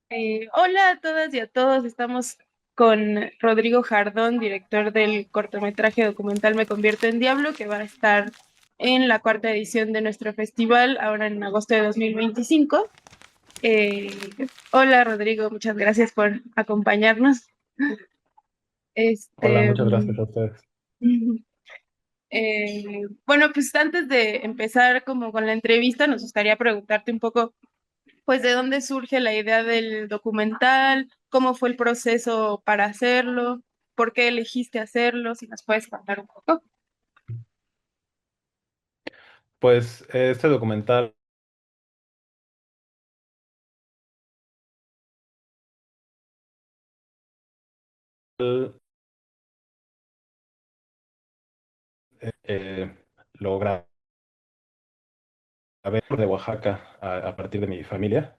Hola a todas y a todos, estamos con Rodrigo Jardón, director del cortometraje documental Me Convierto en Diablo, que va a estar en la cuarta edición de nuestro festival, ahora en agosto de 2025. Hola Rodrigo, muchas gracias por acompañarnos. Hola, Este, muchas gracias a ustedes. bueno, pues antes de empezar como con la entrevista, nos gustaría preguntarte un poco pues de dónde surge la idea del documental, cómo fue el proceso para hacerlo, por qué elegiste hacerlo, si nos puedes contar un poco. Pues este documental eh, lo grabé de Oaxaca a partir de mi familia.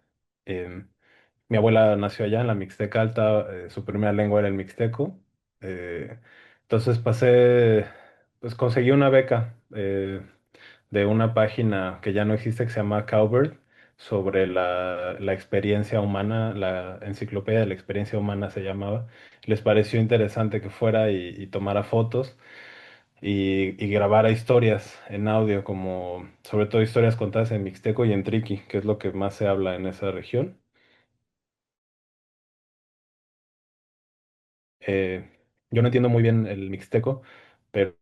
Mi abuela nació allá en la Mixteca Alta, su primera lengua era el mixteco. eh, entonces pues conseguí una beca de una página que ya no existe que se llama Cowbird sobre la experiencia humana, la enciclopedia de la experiencia humana se llamaba. Les pareció interesante que fuera y tomara fotos y grabara historias en audio, como sobre todo historias contadas en mixteco y en triqui, que es lo que más se habla en esa región. Eh, yo no entiendo muy bien el mixteco, pero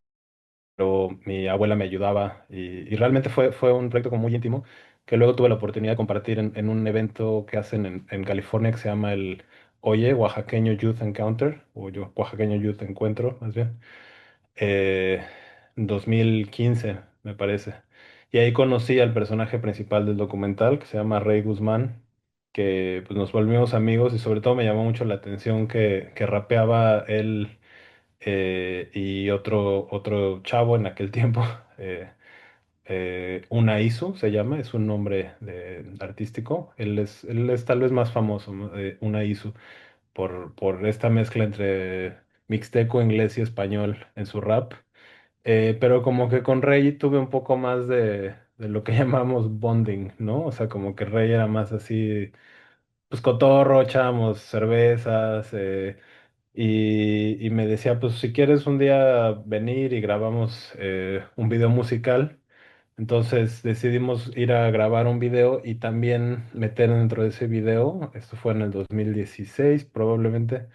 mi abuela me ayudaba y realmente fue un proyecto como muy íntimo que luego tuve la oportunidad de compartir en un evento que hacen en California que se llama el Oye Oaxaqueño Youth Encounter, o yo, Oaxaqueño Youth Encuentro, más bien, eh, 2015, me parece. Y ahí conocí al personaje principal del documental, que se llama Rey Guzmán, que pues, nos volvimos amigos y sobre todo me llamó mucho la atención que rapeaba él y otro chavo en aquel tiempo, eh, Unaizu se llama, es un nombre artístico. Él es tal vez más famoso, ¿no? Unaizu, por esta mezcla entre mixteco, inglés y español en su rap. Pero como que con Rey tuve un poco más de lo que llamamos bonding, ¿no? O sea, como que Rey era más así, pues cotorro, echábamos cervezas, y me decía, pues si quieres un día venir y grabamos un video musical. Entonces decidimos ir a grabar un video y también meter dentro de ese video, esto fue en el 2016 probablemente,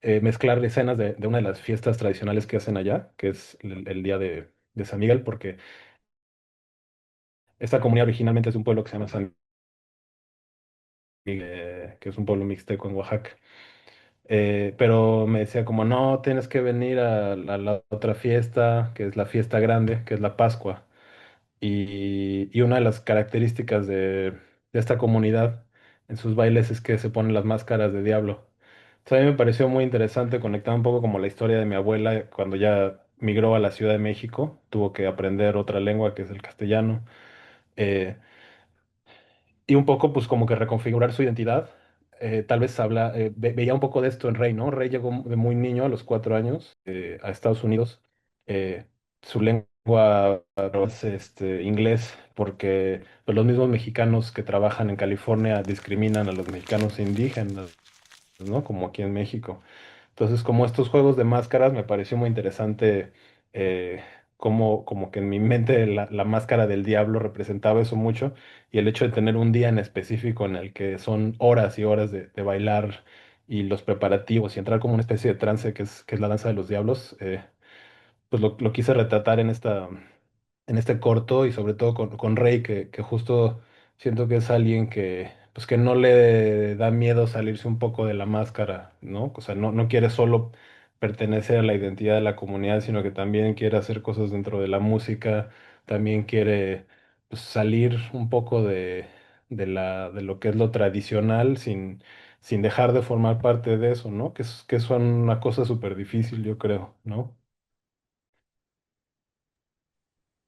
eh, mezclar escenas de una de las fiestas tradicionales que hacen allá, que es el Día de San Miguel, porque esta comunidad originalmente es de un pueblo que se llama San Miguel, que es un pueblo mixteco en Oaxaca. Pero me decía como, no, tienes que venir a la otra fiesta, que es la fiesta grande, que es la Pascua. Y una de las características de esta comunidad en sus bailes es que se ponen las máscaras de diablo. Entonces, a mí me pareció muy interesante conectar un poco como la historia de mi abuela cuando ya migró a la Ciudad de México, tuvo que aprender otra lengua que es el castellano. eh, y un poco, pues, como que reconfigurar su identidad. Tal vez veía un poco de esto en Rey, ¿no? Rey llegó de muy niño, a los 4 años, a Estados Unidos. Eh, Su lengua es inglés, porque pues, los mismos mexicanos que trabajan en California discriminan a los mexicanos indígenas, ¿no? Como aquí en México. Entonces, como estos juegos de máscaras, me pareció muy interesante como que en mi mente la máscara del diablo representaba eso mucho y el hecho de tener un día en específico en el que son horas y horas de bailar y los preparativos y entrar como una especie de trance que es la danza de los diablos, pues lo quise retratar en este corto y sobre todo con Rey, que justo siento que es alguien pues que no le da miedo salirse un poco de la máscara, ¿no? O sea, no quiere solo pertenecer a la identidad de la comunidad, sino que también quiere hacer cosas dentro de la música, también quiere pues, salir un poco de lo que es lo tradicional sin dejar de formar parte de eso, ¿no? Que son una cosa súper difícil, yo creo, ¿no?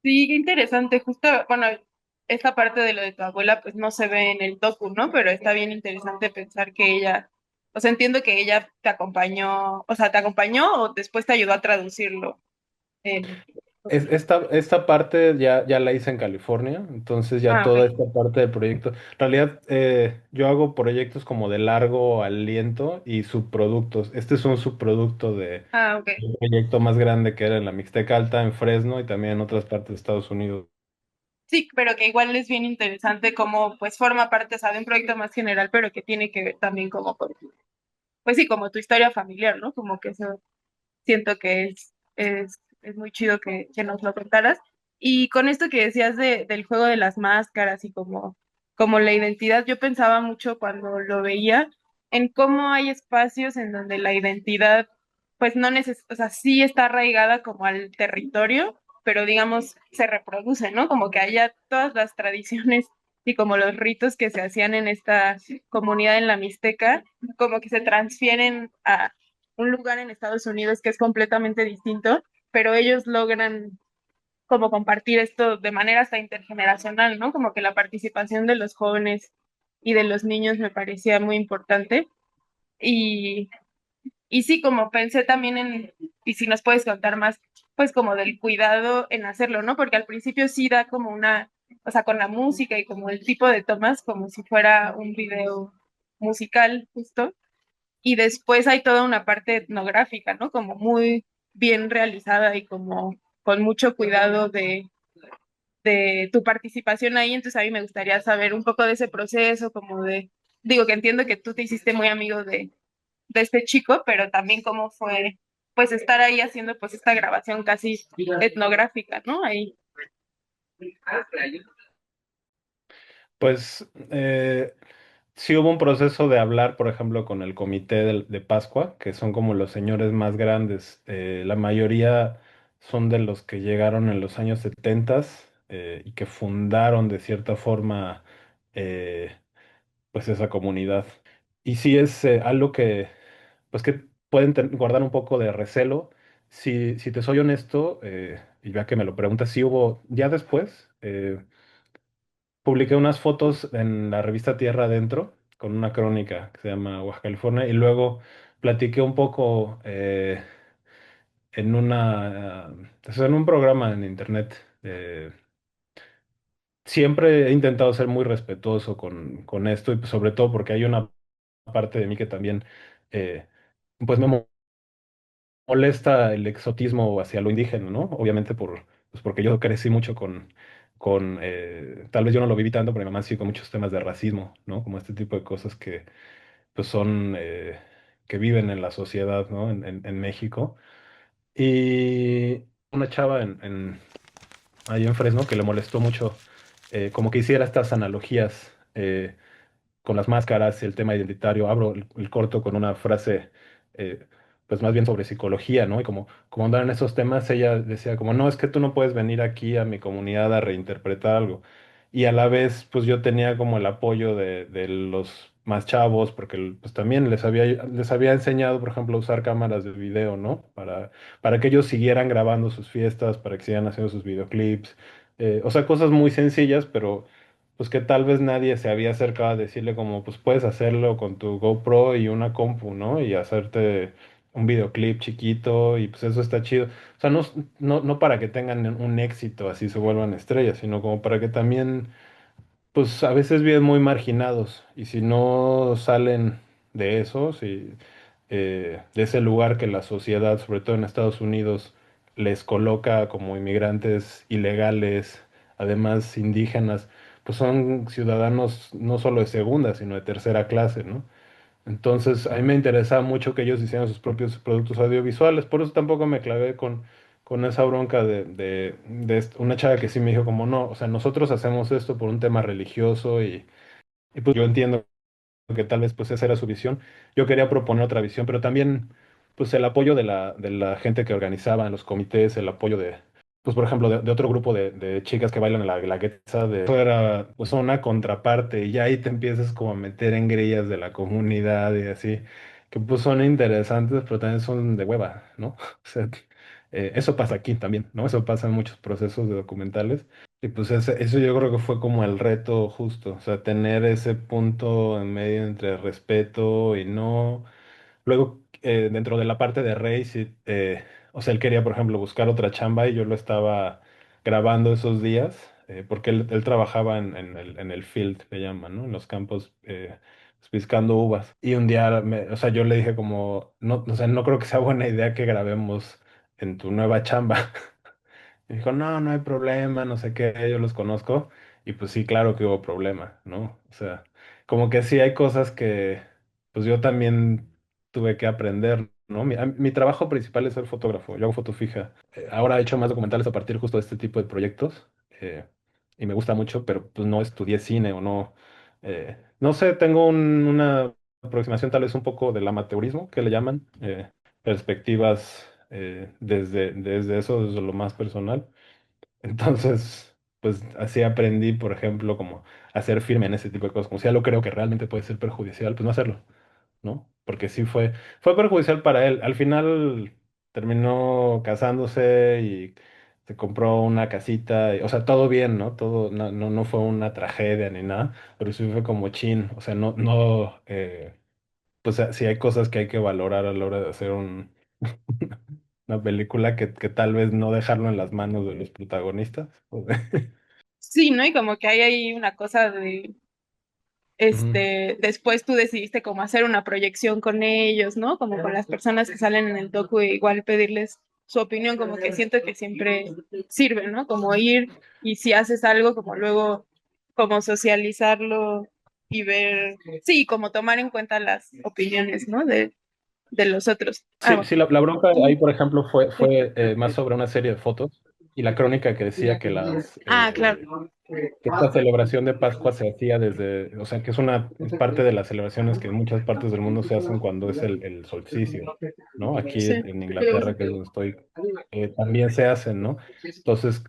Sí, qué interesante, justo, bueno, esta parte de lo de tu abuela pues no se ve en el docu, ¿no? Pero está bien interesante pensar que ella, o sea, entiendo que ella te acompañó, o sea, te acompañó o después te ayudó a traducirlo. Esta parte ya la hice en California, entonces ya Ah, toda ok. esta parte del proyecto. En realidad, yo hago proyectos como de largo aliento y subproductos. Este es un subproducto de Ah, ok. un proyecto más grande que era en la Mixteca Alta, en Fresno y también en otras partes de Estados Unidos. Sí, pero que igual es bien interesante como pues forma parte, o sea, de un proyecto más general, pero que tiene que ver también como con, pues sí, como tu historia familiar, ¿no? Como que eso siento que es muy chido que nos lo contaras. Y con esto que decías del juego de las máscaras y como la identidad, yo pensaba mucho cuando lo veía en cómo hay espacios en donde la identidad, pues no necesita, o sea, sí está arraigada como al territorio, pero digamos, se reproduce, ¿no? Como que haya todas las tradiciones y como los ritos que se hacían en esta comunidad en la Mixteca, como que se transfieren a un lugar en Estados Unidos que es completamente distinto, pero ellos logran como compartir esto de manera hasta intergeneracional, ¿no? Como que la participación de los jóvenes y de los niños me parecía muy importante. Y, y sí, como pensé también y si nos puedes contar más, pues como del cuidado en hacerlo, ¿no? Porque al principio sí da como o sea, con la música y como el tipo de tomas, como si fuera un video musical, justo y después hay toda una parte etnográfica, ¿no? Como muy bien realizada y como con mucho cuidado de tu participación ahí. Entonces a mí me gustaría saber un poco de ese proceso, como digo que entiendo que tú te hiciste muy amigo de este chico, pero también cómo fue, pues estar ahí haciendo pues esta grabación casi etnográfica, ¿no? Ahí. Pues sí hubo un proceso de hablar, por ejemplo, con el comité de Pascua, que son como los señores más grandes. La mayoría son de los que llegaron en los años 70 y que fundaron de cierta forma eh, pues esa comunidad. Y sí es algo que pues que pueden guardar un poco de recelo. Si te soy honesto, y ya que me lo preguntas, sí hubo, ya después, publiqué unas fotos en la revista Tierra Adentro con una crónica que se llama Baja California y luego platiqué un poco en pues, en un programa en internet. Siempre he intentado ser muy respetuoso con esto y pues, sobre todo porque hay una parte de mí que también eh, pues me molesta el exotismo hacia lo indígena, ¿no? Obviamente pues porque yo crecí mucho tal vez yo no lo viví tanto, pero mi mamá sí con muchos temas de racismo, ¿no? Como este tipo de cosas que pues son, que viven en la sociedad, ¿no? En México. Y una chava ahí en Fresno que le molestó mucho, como que hiciera estas analogías. Con las máscaras, el tema identitario. Abro el corto con una frase, eh, pues más bien sobre psicología, ¿no? Y como andan en esos temas, ella decía como, no, es que tú no puedes venir aquí a mi comunidad a reinterpretar algo. Y a la vez, pues yo tenía como el apoyo de los más chavos, porque pues también les había enseñado, por ejemplo, a usar cámaras de video, ¿no? Para que ellos siguieran grabando sus fiestas, para que sigan haciendo sus videoclips. O sea, cosas muy sencillas, pero pues que tal vez nadie se había acercado a decirle como, pues puedes hacerlo con tu GoPro y una compu, ¿no? Y hacerte un videoclip chiquito y pues eso está chido. O sea, no para que tengan un éxito así se vuelvan estrellas, sino como para que también pues a veces viven muy marginados y si no salen de eso, de ese lugar que la sociedad, sobre todo en Estados Unidos, les coloca como inmigrantes ilegales, además indígenas, pues son ciudadanos no solo de segunda, sino de tercera clase, ¿no? Entonces, a mí me interesaba mucho que ellos hicieran sus propios productos audiovisuales, por eso tampoco me clavé con esa bronca de una chava que sí me dijo como, no, o sea, nosotros hacemos esto por un tema religioso y pues yo entiendo que tal vez pues esa era su visión. Yo quería proponer otra visión, pero también pues el apoyo de la gente que organizaba en los comités, el apoyo pues por ejemplo, de otro grupo de chicas que bailan la guelaguetza, eso era pues una contraparte y ya ahí te empiezas como a meter en grillas de la comunidad y así, que pues son interesantes, pero también son de hueva, ¿no? O sea, eso pasa aquí también, ¿no? Eso pasa en muchos procesos de documentales. Y pues eso yo creo que fue como el reto justo, o sea, tener ese punto en medio entre respeto y no. Luego, dentro de la parte de Rey, sí, O sea, él quería, por ejemplo, buscar otra chamba y yo lo estaba grabando esos días, porque él trabajaba en el field, le llaman, ¿no? En los campos, piscando uvas. Y un día, o sea, yo le dije como, no, o sea, no creo que sea buena idea que grabemos en tu nueva chamba. Y dijo, no, no hay problema, no sé qué, yo los conozco. Y pues sí, claro que hubo problema, ¿no? O sea, como que sí hay cosas que, pues yo también tuve que aprender, ¿no? Mi trabajo principal es ser fotógrafo, yo hago foto fija. Ahora he hecho más documentales a partir justo de este tipo de proyectos. Y me gusta mucho, pero pues no estudié cine o no. No sé, tengo una aproximación tal vez un poco del amateurismo, que le llaman. Perspectivas desde eso, desde lo más personal. Entonces, pues así aprendí, por ejemplo, como a ser firme en ese tipo de cosas. Como si algo creo que realmente puede ser perjudicial, pues no hacerlo, ¿no? Porque sí fue perjudicial para él. Al final terminó casándose y se compró una casita, o sea, todo bien, ¿no? Todo, no fue una tragedia ni nada, pero sí fue como chin, o sea, pues sí hay cosas que hay que valorar a la hora de hacer una película que tal vez no dejarlo en las manos de los protagonistas. Sí, ¿no? Y como que hay ahí una cosa de, Ujú. después tú decidiste como hacer una proyección con ellos, ¿no? Como con las personas que salen en el docu, e igual pedirles su opinión, como que siento que siempre sirve, ¿no? Como ir y si haces algo, como luego, como socializarlo y ver, sí, como tomar en cuenta las opiniones, ¿no? De los otros. Ah, Sí, bueno. sí, la bronca ahí, por ejemplo, fue más sobre una serie de fotos y la crónica que decía que Ah, claro. que esta celebración de Pascua se hacía desde, o sea, que es parte de las celebraciones que en muchas partes del mundo se hacen cuando es el solsticio, ¿no? Aquí Sí. en Inglaterra, que es donde estoy, también se hacen, ¿no? Entonces,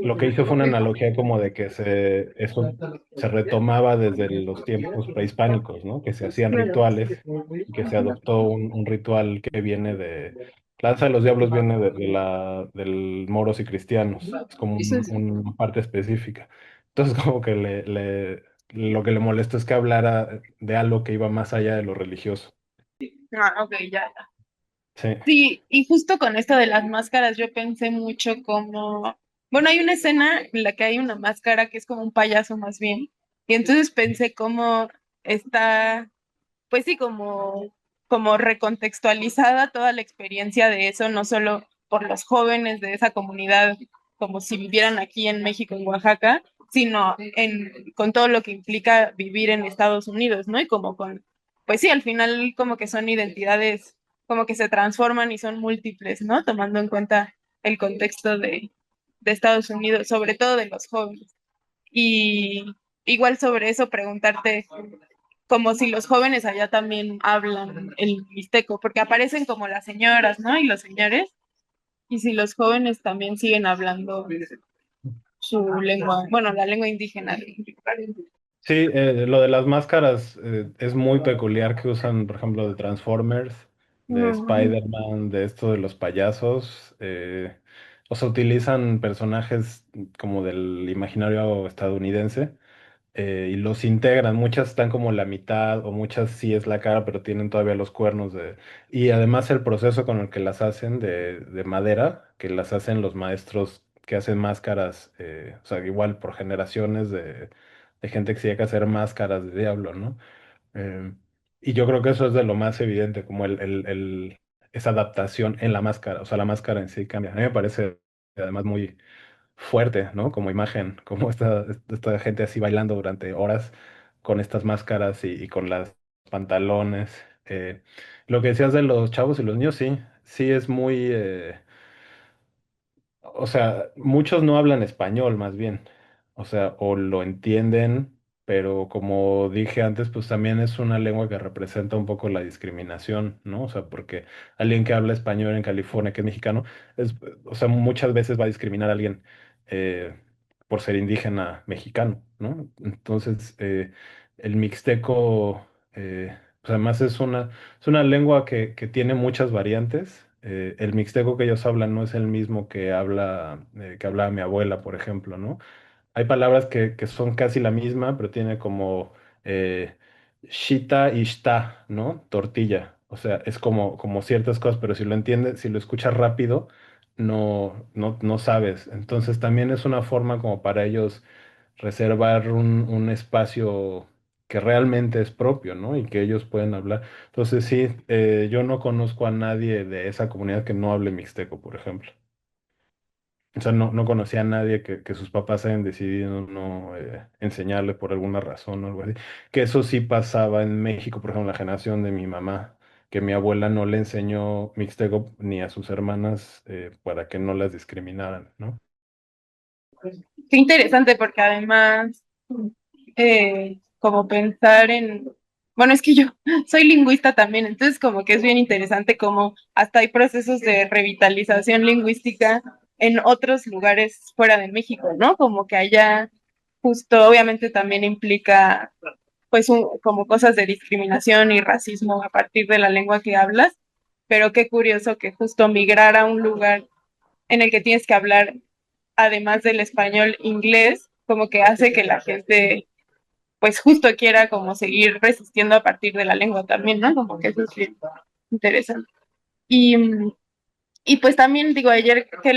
lo que hizo fue una analogía como de que eso se retomaba desde los tiempos prehispánicos, ¿no? Que se hacían rituales y que se adoptó un ritual que viene la danza de los diablos viene del moros y cristianos, es como Sí, sí. una parte específica. Entonces como que lo que le molestó es que hablara de algo que iba más allá de lo religioso. Ah, ok, ya. Sí. Sí, y justo con esto de las máscaras, yo pensé mucho como, bueno, hay una escena en la que hay una máscara que es como un payaso más bien, y entonces pensé cómo está, pues sí, como recontextualizada toda la experiencia de eso, no solo por los jóvenes de esa comunidad, como si vivieran aquí en México, en Oaxaca, sino con todo lo que implica vivir en Estados Unidos, ¿no? Y como pues sí, al final como que son identidades, como que se transforman y son múltiples, ¿no? Tomando en cuenta el contexto de Estados Unidos, sobre todo de los jóvenes. Y igual sobre eso preguntarte como si los jóvenes allá también hablan el mixteco, porque aparecen como las señoras, ¿no? Y los señores, y si los jóvenes también siguen hablando su lengua, bueno, la lengua indígena. Sí, lo de las máscaras es muy peculiar que usan, por ejemplo, de Transformers, de Ujú. Spider-Man, de esto de los payasos. O sea, utilizan personajes como del imaginario estadounidense y los integran. Muchas están como la mitad o muchas sí es la cara, pero tienen todavía los cuernos de... Y además el proceso con el que las hacen de madera, que las hacen los maestros que hacen máscaras, o sea, igual por generaciones de gente que se dedica a hacer máscaras de diablo, ¿no? Eh, y yo creo que eso es de lo más evidente, como esa adaptación en la máscara, o sea, la máscara en sí cambia. A mí me parece además muy fuerte, ¿no? Como imagen, como esta gente así bailando durante horas con estas máscaras y con las pantalones. Lo que decías de los chavos y los niños, sí, sí es muy, o sea, muchos no hablan español, más bien. O sea, o lo entienden, pero como dije antes, pues también es una lengua que representa un poco la discriminación, ¿no? O sea, porque alguien que habla español en California, que es mexicano, o sea, muchas veces va a discriminar a alguien eh, por ser indígena mexicano, ¿no? Entonces, el mixteco, pues además es una lengua que tiene muchas variantes. El mixteco que ellos hablan no es el mismo que hablaba mi abuela, por ejemplo, ¿no? Hay palabras que son casi la misma, pero tiene como eh, shita y shta, ¿no? Tortilla. O sea, es como ciertas cosas, pero si lo entiendes, si lo escuchas rápido, no sabes. Entonces también es una forma como para ellos reservar un espacio que realmente es propio, ¿no? Y que ellos pueden hablar. Entonces sí, yo no conozco a nadie de esa comunidad que no hable mixteco, por ejemplo. O sea, no conocía a nadie que sus papás hayan decidido no enseñarle por alguna razón o algo así. Que eso sí pasaba en México, por ejemplo, la generación de mi mamá, que mi abuela no le enseñó mixteco ni a sus hermanas para que no las discriminaran, ¿no? Qué interesante porque además, como pensar en, bueno, es que yo soy lingüista también, entonces como que es bien interesante como hasta hay procesos de revitalización lingüística en otros lugares fuera de México, ¿no? Como que allá justo obviamente también implica pues como cosas de discriminación y racismo a partir de la lengua que hablas, pero qué curioso que justo migrar a un lugar en el que tienes que hablar, además del español, inglés, como que hace que la gente, pues justo quiera como seguir resistiendo a partir de la lengua también, ¿no? Como que eso es bien interesante. Y, y pues también digo, ayer que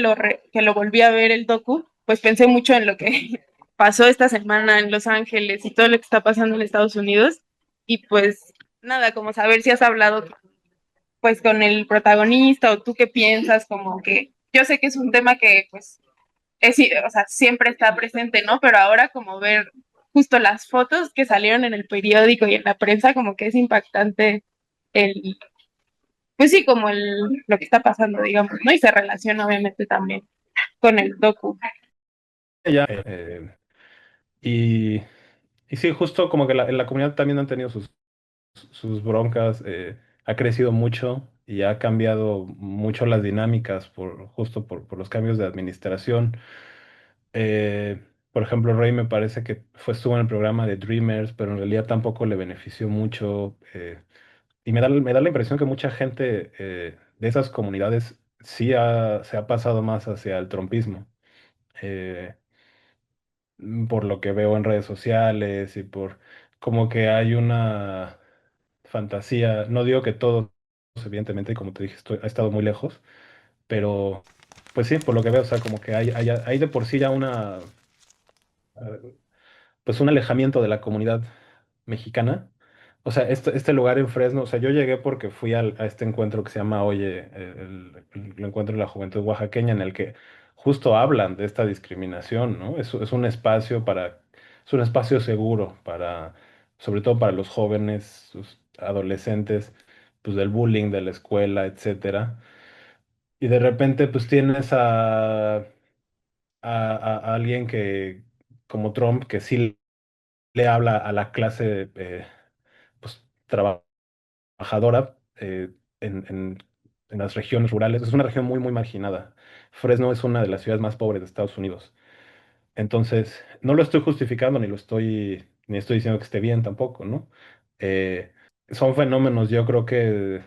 lo volví a ver el docu, pues pensé mucho en lo que pasó esta semana en Los Ángeles y todo lo que está pasando en Estados Unidos. Y pues nada, como saber si has hablado pues con el protagonista o tú qué piensas, como que yo sé que es un tema que pues o sea, siempre está presente, ¿no? Pero ahora como ver justo las fotos que salieron en el periódico y en la prensa, como que es impactante el, pues sí, como lo que está pasando, digamos, ¿no? Y se relaciona obviamente también con el docu. Ya, y, y sí, justo como que en la comunidad también han tenido sus broncas, ha crecido mucho y ha cambiado mucho las dinámicas justo por los cambios de administración. Por ejemplo, Rey me parece que estuvo en el programa de Dreamers, pero en realidad tampoco le benefició mucho. Y me da la impresión que mucha gente de esas comunidades sí se ha pasado más hacia el trompismo. eh, por lo que veo en redes sociales y por como que hay una fantasía. No digo que todos, evidentemente, como te dije, ha estado muy lejos, pero pues sí, por lo que veo, o sea, como que hay de por sí ya pues un alejamiento de la comunidad mexicana. O sea, este lugar en Fresno, o sea, yo llegué porque fui a este encuentro que se llama Oye, el encuentro de la juventud oaxaqueña, en el que justo hablan de esta discriminación, ¿no? Es un espacio es un espacio seguro para, sobre todo para los jóvenes, sus adolescentes, pues del bullying, de la escuela, etcétera. Y de repente, pues tienes a alguien como Trump, que sí le habla a la clase pues, trabajadora en las regiones rurales. Es una región muy, muy marginada. Fresno es una de las ciudades más pobres de Estados Unidos. Entonces, no lo estoy justificando ni estoy diciendo que esté bien tampoco, ¿no? Son fenómenos, yo creo que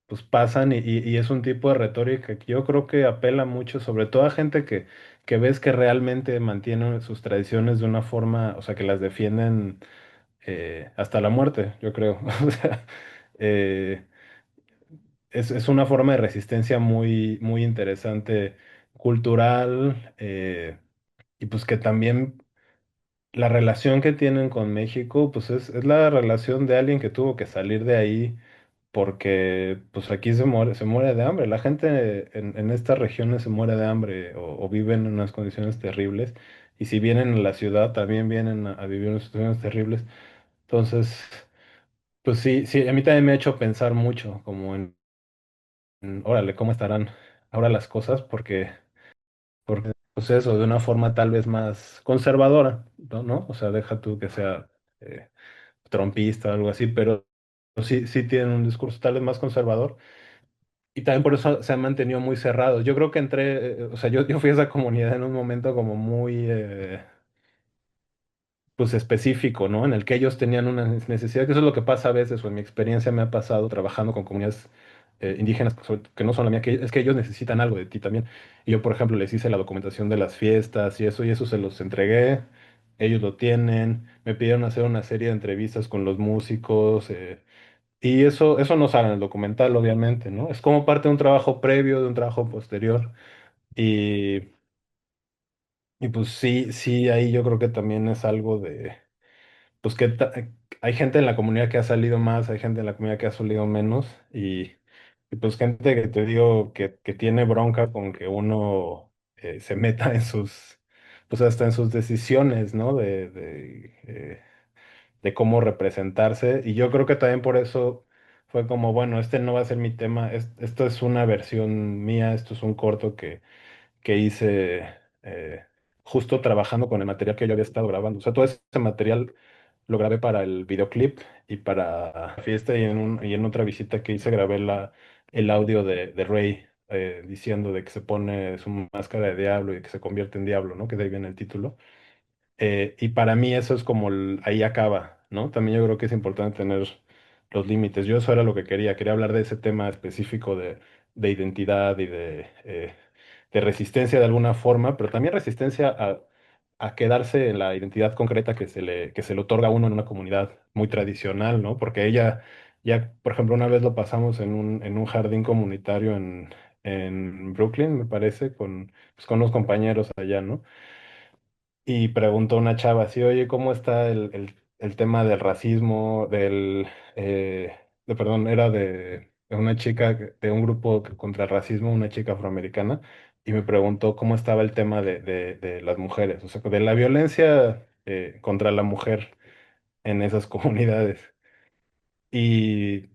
pues pasan y es un tipo de retórica que yo creo que apela mucho, sobre todo a gente que ves que realmente mantienen sus tradiciones de una forma, o sea, que las defienden hasta la muerte, yo creo. O sea, eh, es una forma de resistencia muy, muy interesante, cultural, y pues que también la relación que tienen con México, pues es la relación de alguien que tuvo que salir de ahí porque pues aquí se muere de hambre. La gente en estas regiones se muere de hambre o viven en unas condiciones terribles. Y si vienen a la ciudad, también vienen a vivir en situaciones terribles. Entonces, pues sí, sí, a mí también me ha hecho pensar mucho, como órale, ¿cómo estarán ahora las cosas? Porque, pues eso, de una forma tal vez más conservadora, ¿no? O sea, deja tú que sea eh, trompista o algo así, pero sí, sí tienen un discurso tal vez más conservador. Y también por eso se han mantenido muy cerrados. Yo creo que o sea, yo fui a esa comunidad en un momento como muy, pues específico, ¿no? En el que ellos tenían una necesidad, que eso es lo que pasa a veces, o en mi experiencia me ha pasado trabajando con comunidades indígenas que no son la mía, que es que ellos necesitan algo de ti también. Y yo, por ejemplo, les hice la documentación de las fiestas y eso se los entregué, ellos lo tienen, me pidieron hacer una serie de entrevistas con los músicos, Y eso no sale en el documental, obviamente, ¿no? Es como parte de un trabajo previo, de un trabajo posterior. Y, y pues sí, sí, ahí yo creo que también es algo de, pues hay gente en la comunidad que ha salido más, hay gente en la comunidad que ha salido menos. Y pues gente que te digo que tiene bronca con que uno se meta en sus, pues hasta en sus decisiones, ¿no? De cómo representarse. Y yo creo que también por eso fue como, bueno, este no va a ser mi tema, esto es una versión mía, esto es un corto que hice justo trabajando con el material que yo había estado grabando. O sea, todo ese material lo grabé para el videoclip y para la fiesta y en otra visita que hice grabé el audio de Rey. Diciendo de que se pone su máscara de diablo y que se convierte en diablo, ¿no? Que de ahí viene el título. Y para mí eso es como ahí acaba, ¿no? También yo creo que es importante tener los límites. Yo eso era lo que quería hablar de ese tema específico de identidad y de resistencia de alguna forma, pero también resistencia a quedarse en la identidad concreta que se le otorga a uno en una comunidad muy tradicional, ¿no? Porque ella, ya, por ejemplo, una vez lo pasamos en un jardín comunitario en Brooklyn, me parece, pues, con unos compañeros allá, ¿no? Y preguntó una chava así, oye, ¿cómo está el tema del racismo, perdón, era de una chica, de un grupo contra el racismo, una chica afroamericana, y me preguntó cómo estaba el tema de las mujeres, o sea, de la violencia contra la mujer en esas comunidades. Y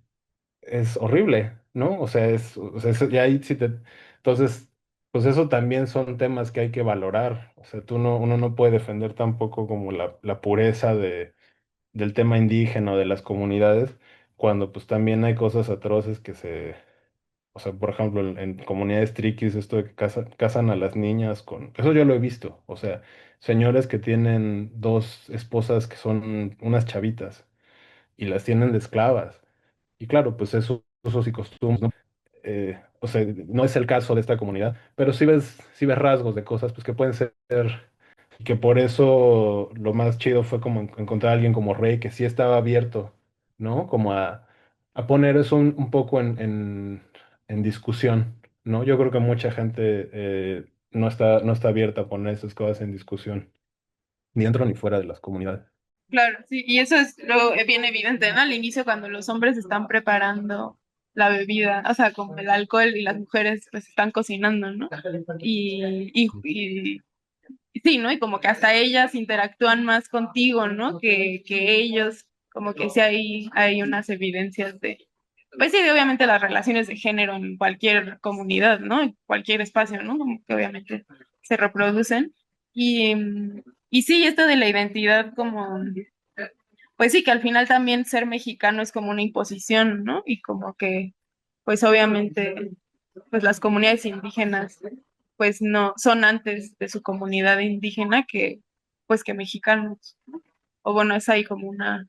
es horrible, ¿no? O sea, ya ahí sí te... Entonces, pues eso también son temas que hay que valorar. O sea, uno no puede defender tampoco como la pureza del tema indígena o de las comunidades, cuando pues también hay cosas atroces o sea, por ejemplo, en comunidades triquis, esto de que casan a las niñas con... Eso yo lo he visto. O sea, señores que tienen dos esposas que son unas chavitas y las tienen de esclavas. Y claro, pues esos usos y costumbres, ¿no? O sea, no es el caso de esta comunidad, pero sí ves rasgos de cosas pues, que pueden ser, y que por eso lo más chido fue como encontrar a alguien como Rey que sí estaba abierto, ¿no? Como a poner eso un poco en discusión, ¿no? Yo creo que mucha gente no está abierta a poner esas cosas en discusión, ni dentro ni fuera de las comunidades. Claro, sí, y eso es lo bien evidente, ¿no? Al inicio, cuando los hombres están preparando la bebida, o sea, como el alcohol y las mujeres pues están cocinando, ¿no? Y sí, ¿no? Y como que hasta ellas interactúan más contigo, ¿no? Que ellos, como que sí hay unas evidencias de, pues sí, de obviamente las relaciones de género en cualquier comunidad, ¿no? En cualquier espacio, ¿no? Como que obviamente se reproducen. Y, y sí, esto de la identidad como pues sí, que al final también ser mexicano es como una imposición, ¿no? Y como que, pues obviamente, pues las comunidades indígenas, pues no, son antes de su comunidad indígena pues que mexicanos, ¿no? O bueno, es ahí como una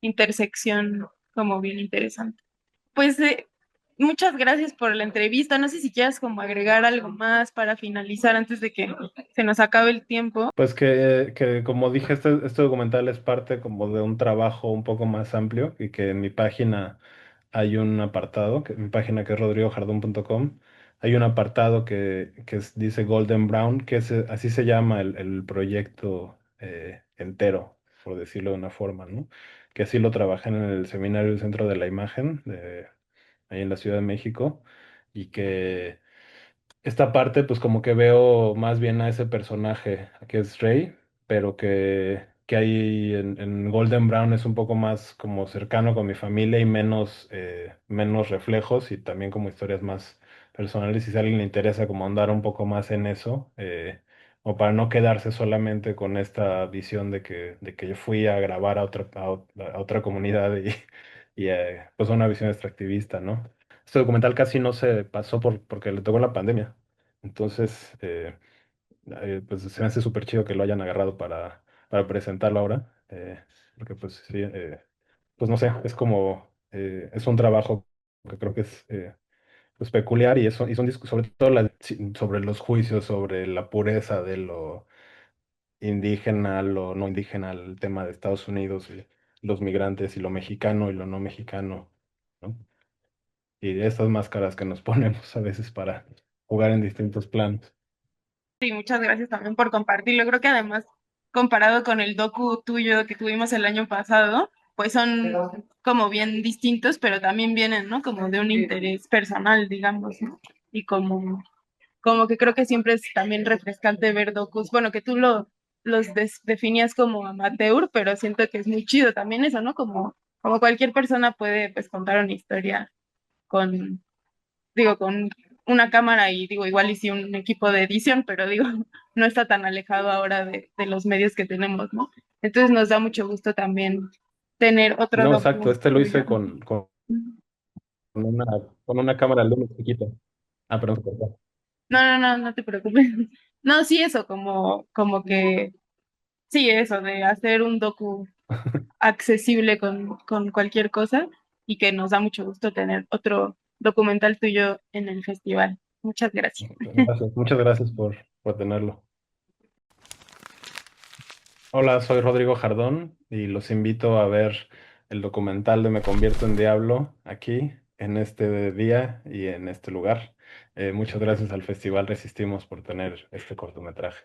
intersección como bien interesante. Pues muchas gracias por la entrevista. No sé si quieras como agregar algo más para finalizar antes de que se nos acabe el tiempo. Pues que como dije, este documental es parte como de un trabajo un poco más amplio y que en mi página hay un apartado, que mi página que es rodrigojardón.com, hay un apartado dice Golden Brown, así se llama el proyecto entero, por decirlo de una forma, ¿no? Que así lo trabajé en el Seminario del Centro de la Imagen, ahí en la Ciudad de México, y que esta parte, pues como que veo más bien a ese personaje que es Rey, pero que ahí en Golden Brown es un poco más como cercano con mi familia y menos reflejos y también como historias más personales. Y si a alguien le interesa como andar un poco más en eso, o para no quedarse solamente con esta visión de que yo fui a grabar a otra comunidad y pues una visión extractivista, ¿no? Este documental casi no se pasó porque le tocó la pandemia. Entonces, pues se me hace súper chido que lo hayan agarrado para presentarlo ahora. Porque pues sí, pues no sé, es un trabajo que creo que es pues, peculiar y son sobre todo sí, sobre los juicios, sobre la pureza de lo indígena, lo no indígena, el tema de Estados Unidos. los migrantes y lo mexicano y lo no mexicano, ¿no? Y estas máscaras que nos ponemos a veces para jugar en distintos planos. Sí, muchas gracias también por compartirlo. Creo que además, comparado con el docu tuyo que tuvimos el año pasado, pues son como bien distintos, pero también vienen, ¿no? Como de un interés personal, digamos, ¿no? Y como que creo que siempre es también refrescante ver docus. Bueno, que tú definías como amateur, pero siento que es muy chido también eso, ¿no? Como cualquier persona puede pues contar una historia con, digo, con una cámara y digo, igual y sí un equipo de edición, pero digo, no está tan alejado ahora de los medios que tenemos, ¿no? Entonces nos da mucho gusto también tener otro No, exacto, docu este lo tuyo. hice con una, con una cámara Lumix chiquita. Ah, perdón. Se cortó. No te preocupes. No, sí, eso, como que, sí, eso, de hacer un docu accesible con cualquier cosa y que nos da mucho gusto tener otro documental tuyo en el festival. Muchas gracias. Gracias, muchas gracias por tenerlo. Hola, soy Rodrigo Jardón y los invito a ver el documental de Me convierto en Diablo aquí, en este día y en este lugar. Muchas gracias al Festival Resistimos por tener este cortometraje.